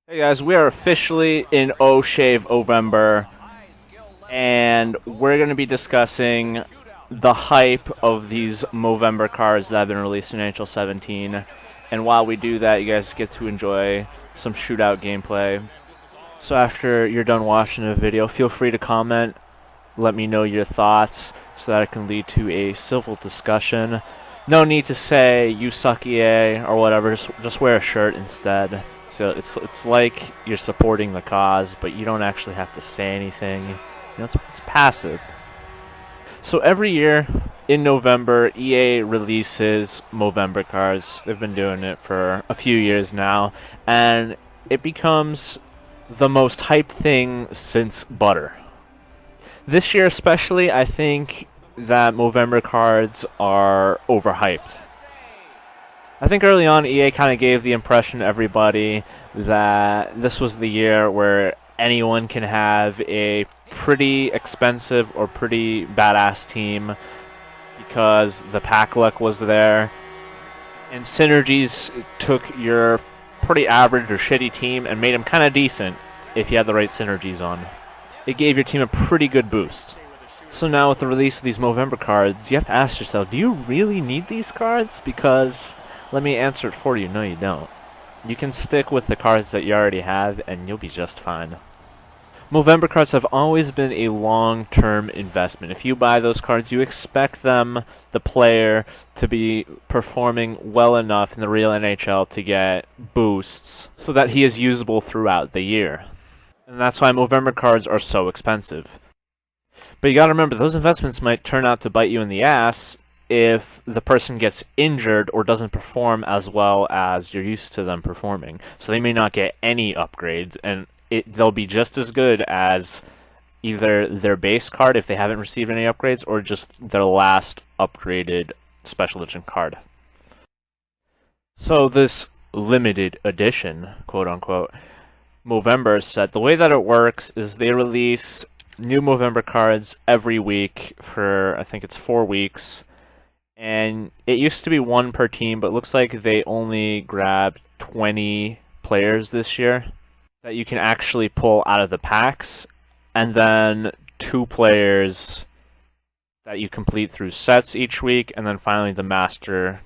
Hey guys, we are officially in O-Shave Movember, and we're going to be discussing the hype of these Movember cards that have been released in NHL 17. And while we do that, you guys get to enjoy some shootout gameplay. So after you're done watching the video, feel free to comment, let me know your thoughts so that it can lead to a civil discussion. No need to say you suck EA or whatever, just wear a shirt instead. So it's like you're supporting the cause, but you don't actually have to say anything. You know, it's passive. So every year in November, EA releases Movember cards. They've been doing it for a few years now, and it becomes the most hyped thing since butter. This year especially, I think that Movember cards are overhyped. I think early on EA kind of gave the impression to everybody that this was the year where anyone can have a pretty expensive or pretty badass team because the pack luck was there, and synergies took your pretty average or shitty team and made them kind of decent if you had the right synergies on. It gave your team a pretty good boost. So now with the release of these Movember cards, you have to ask yourself, do you really need these cards? Because let me answer it for you, no you don't. You can stick with the cards that you already have and you'll be just fine. Movember cards have always been a long-term investment. If you buy those cards, you expect them, the player, to be performing well enough in the real NHL to get boosts so that he is usable throughout the year. And that's why Movember cards are so expensive. But you gotta remember, those investments might turn out to bite you in the ass if the person gets injured or doesn't perform as well as you're used to them performing. So they may not get any upgrades, and they'll be just as good as either their base card if they haven't received any upgrades, or just their last upgraded special edition card. So this limited edition, quote-unquote, Movember set, the way that it works is they release new Movember cards every week for, I think it's 4 weeks. And it used to be one per team, but it looks like they only grabbed 20 players this year that you can actually pull out of the packs, and then 2 players that you complete through sets each week, and then finally the master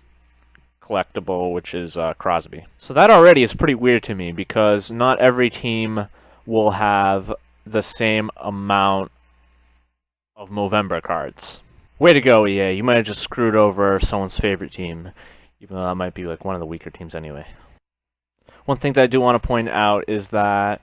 collectible, which is Crosby. So that already is pretty weird to me, because not every team will have the same amount of Movember cards. Way to go, EA. You might have just screwed over someone's favorite team, even though that might be like one of the weaker teams anyway. One thing that I do want to point out is that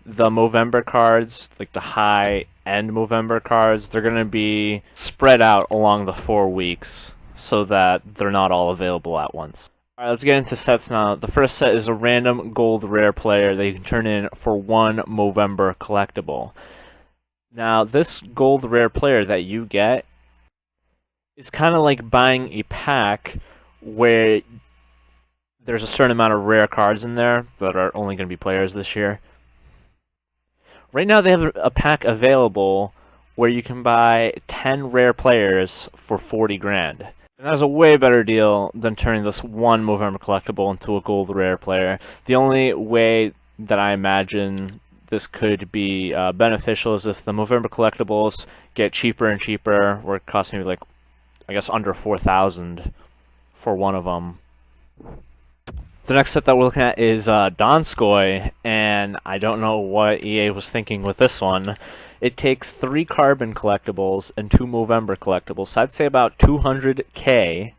the Movember cards, like the high-end Movember cards, they're going to be spread out along the 4 weeks so that they're not all available at once. Alright, let's get into sets now. The first set is a random gold rare player that you can turn in for 1 Movember collectible. Now, this gold rare player that you get is kind of like buying a pack where there's a certain amount of rare cards in there that are only going to be players this year. Right now they have a pack available where you can buy 10 rare players for 40 grand. And that's a way better deal than turning this 1 Movember collectible into a gold rare player. The only way that I imagine this could be beneficial is if the Movember collectibles get cheaper and cheaper, where it costs maybe like, I guess, under 4,000 for one of them. The next set that we're looking at is Donskoy, and I don't know what EA was thinking with this one. It takes 3 carbon collectibles and 2 Movember collectibles, so I'd say about 200k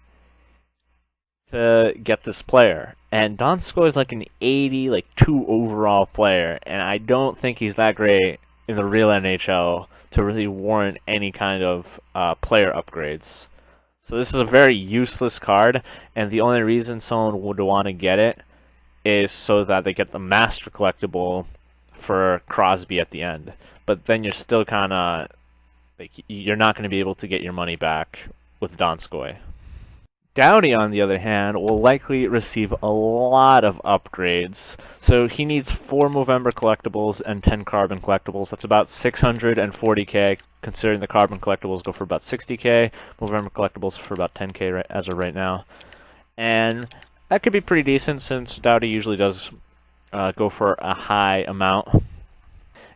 to get this player. And Donskoy is like an 80, like 2 overall player, and I don't think he's that great in the real NHL to really warrant any kind of player upgrades. So this is a very useless card, and the only reason someone would want to get it is so that they get the master collectible for Crosby at the end. But then you're still kind of, like, you're not going to be able to get your money back with Donskoy. Doughty, on the other hand, will likely receive a lot of upgrades. So he needs 4 Movember collectibles and 10 carbon collectibles. That's about 640k, considering the carbon collectibles go for about 60k, Movember collectibles for about 10k as of right now. And that could be pretty decent since Doughty usually does go for a high amount.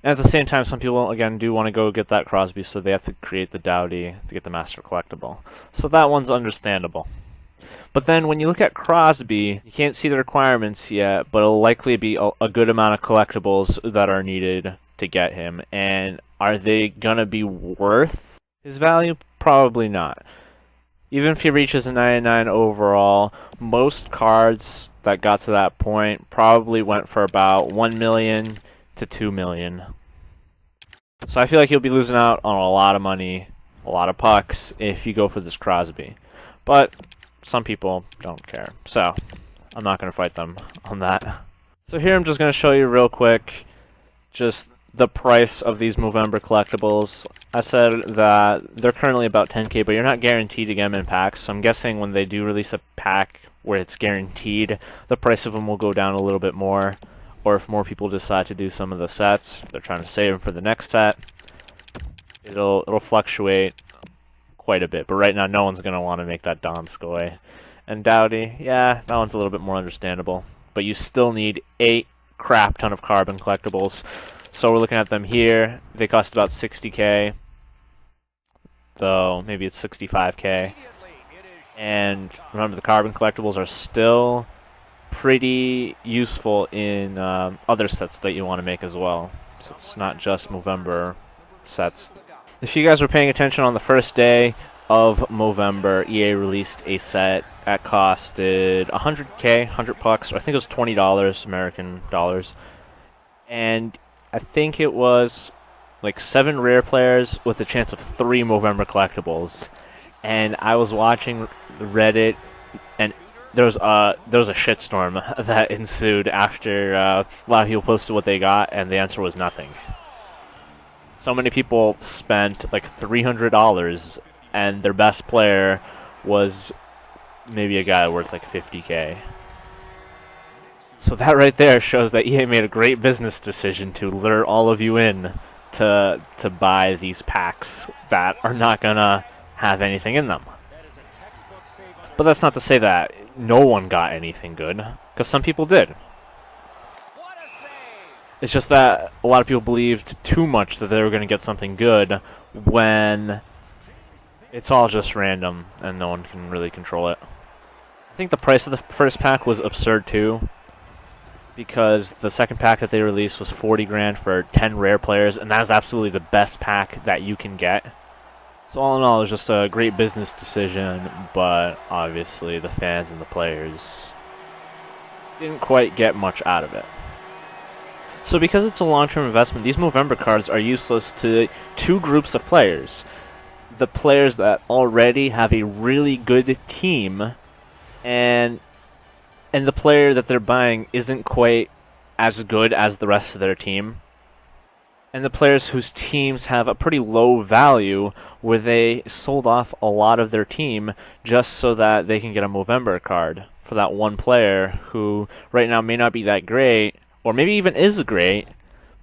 And at the same time, some people, again, do want to go get that Crosby, so they have to create the Doughty to get the Master Collectible. So that one's understandable. But then when you look at Crosby, you can't see the requirements yet, but it'll likely be a good amount of collectibles that are needed to get him. And are they going to be worth his value? Probably not. Even if he reaches a 99 overall, most cards that got to that point probably went for about 1 million to 2 million. So I feel like you'll be losing out on a lot of money, a lot of pucks, if you go for this Crosby. But some people don't care, so I'm not going to fight them on that. So here I'm just going to show you real quick just the price of these Movember collectibles. I said that they're currently about 10k, but you're not guaranteed to get them in packs, so I'm guessing when they do release a pack where it's guaranteed, the price of them will go down a little bit more. Or if more people decide to do some of the sets, they're trying to save them for the next set, it'll fluctuate quite a bit. But right now, no one's going to want to make that Donskoy. And Doughty, yeah, that one's a little bit more understandable. But you still need a crap ton of carbon collectibles. So we're looking at them here. They cost about 60k. Though, maybe it's 65k. And remember, the carbon collectibles are still pretty useful in other sets that you want to make as well. So it's not just Movember sets. If you guys were paying attention on the first day of Movember, EA released a set that costed 100k, 100 bucks, or I think it was $20 American dollars. And I think it was like 7 rare players with a chance of 3 Movember collectibles. And I was watching Reddit, and there was a shitstorm that ensued after a lot of people posted what they got, and the answer was nothing. So many people spent like $300, and their best player was maybe a guy worth like 50k. So that right there shows that EA made a great business decision to lure all of you in to buy these packs that are not gonna have anything in them. But that's not to say that no one got anything good, because some people did. It's just that a lot of people believed too much that they were going to get something good when it's all just random and no one can really control it. I think the price of the first pack was absurd too, because the second pack that they released was 40 grand for 10 rare players, and that is absolutely the best pack that you can get. So all in all, it was just a great business decision, but obviously the fans and the players didn't quite get much out of it. So because it's a long-term investment, these Movember cards are useless to 2 groups of players. The players that already have a really good team, and the player that they're buying isn't quite as good as the rest of their team. And the players whose teams have a pretty low value, where they sold off a lot of their team just so that they can get a Movember card for that one player who right now may not be that great, or maybe even is great,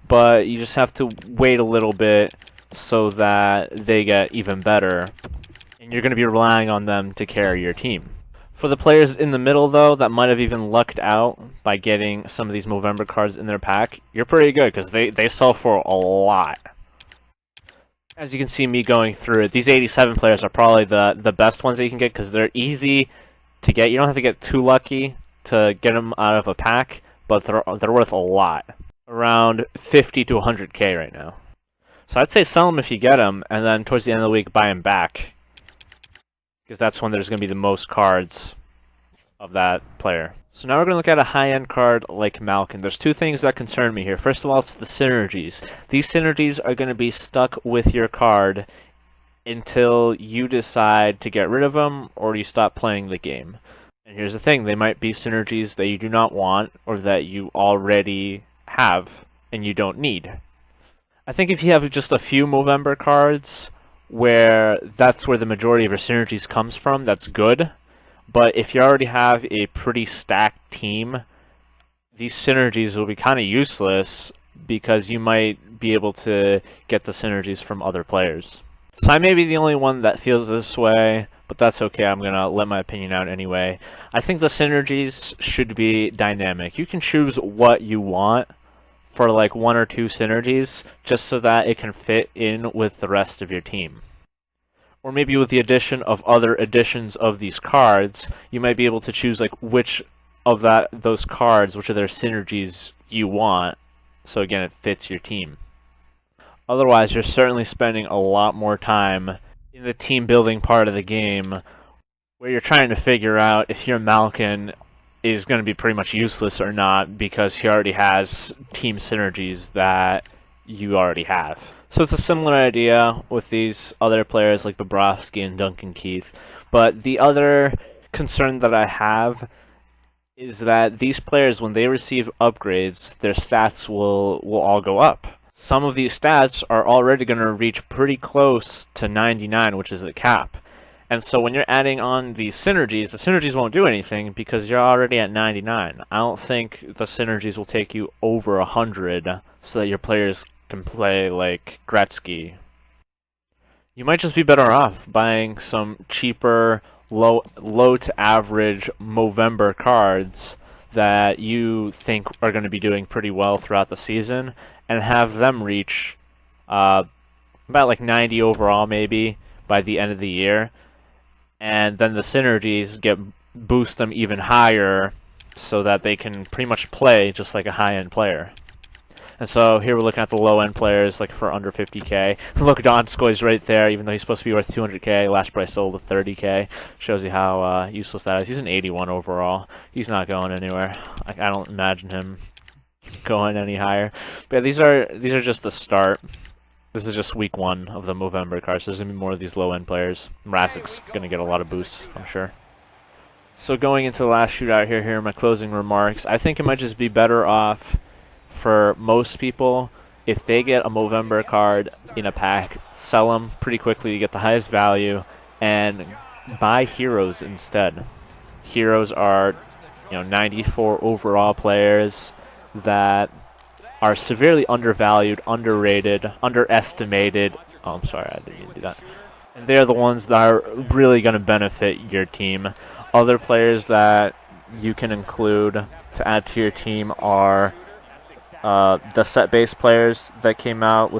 but you just have to wait a little bit so that they get even better, and you're going to be relying on them to carry your team. For the players in the middle, though, that might have even lucked out by getting some of these Movember cards in their pack, you're pretty good, because they sell for a lot. As you can see me going through it, these 87 players are probably the best ones that you can get, because they're easy to get. You don't have to get too lucky to get them out of a pack, but they're worth a lot. Around 50 to 100k right now. So I'd say sell them if you get them, and then towards the end of the week, buy them back, because that's when there's going to be the most cards of that player. So now we're going to look at a high-end card like Malkin. There's 2 things that concern me here. First of all, it's the synergies. These synergies are going to be stuck with your card until you decide to get rid of them or you stop playing the game. And here's the thing, they might be synergies that you do not want or that you already have and you don't need. I think if you have just a few Movember cards where that's where the majority of your synergies comes from, that's good. But if you already have a pretty stacked team, these synergies will be kind of useless because you might be able to get the synergies from other players. So I may be the only one that feels this way, but that's okay. I'm going to let my opinion out anyway. I think the synergies should be dynamic. You can choose what you want for like 1 or 2 synergies just so that it can fit in with the rest of your team. Or maybe with the addition of other editions of these cards, you might be able to choose like which of those cards, which of their synergies you want, so again it fits your team. Otherwise, you're certainly spending a lot more time in the team building part of the game where you're trying to figure out if your Malkin is going to be pretty much useless or not because he already has team synergies that you already have. So it's a similar idea with these other players like Bobrovsky and Duncan Keith. But the other concern that I have is that these players, when they receive upgrades, their stats will all go up. Some of these stats are already going to reach pretty close to 99, which is the cap. And so when you're adding on these synergies, the synergies won't do anything because you're already at 99. I don't think the synergies will take you over 100 so that your players can play like Gretzky. You might just be better off buying some cheaper, low to average Movember cards that you think are going to be doing pretty well throughout the season, and have them reach about like 90 overall maybe by the end of the year, and then the synergies boost them even higher so that they can pretty much play just like a high-end player. And so here we're looking at the low-end players like for under 50k. Look, Donskoy's right there, even though he's supposed to be worth 200k. Last price sold at 30k. Shows you how useless that is. He's an 81 overall. He's not going anywhere. I don't imagine him going any higher. But yeah, these are just the start. This is just week 1 of the Movember cards. There's going to be more of these low-end players. Mrazek's going to get a lot of boosts, I'm sure. So going into the last shootout here are my closing remarks. I think it might just be better off for most people if they get a Movember card in a pack, sell them pretty quickly to get the highest value, and buy heroes instead. Heroes are, 94 overall players that are severely undervalued, underrated, underestimated. Oh, I'm sorry, I didn't mean to do that. And they're the ones that are really going to benefit your team. Other players that you can include to add to your team are the set-based players that came out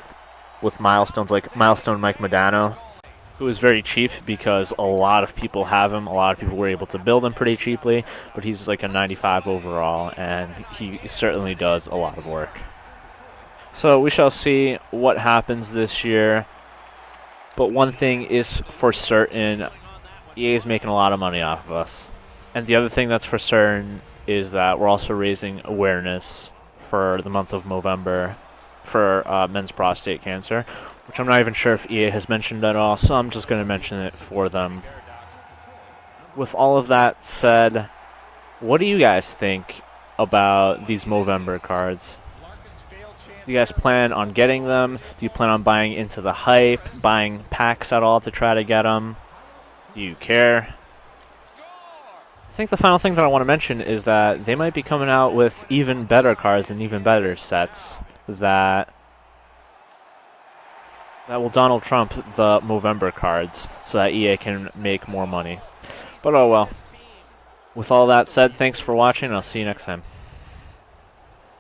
with milestones, like Milestone Mike Modano, who is very cheap because a lot of people have him. A lot of people were able to build him pretty cheaply, but he's like a 95 overall, and he certainly does a lot of work. So we shall see what happens this year, but one thing is for certain, EA is making a lot of money off of us. And the other thing that's for certain is that we're also raising awareness for the month of Movember for men's prostate cancer, which I'm not even sure if EA has mentioned at all, so I'm just going to mention it for them. With all of that said, what do you guys think about these Movember cards? Do you guys plan on getting them? Do you plan on buying into the hype, buying packs at all to try to get them? Do you care? I think the final thing that I want to mention is that they might be coming out with even better cards and even better sets that will Donald Trump the Movember cards so that EA can make more money. But oh well. With all that said, thanks for watching, and I'll see you next time.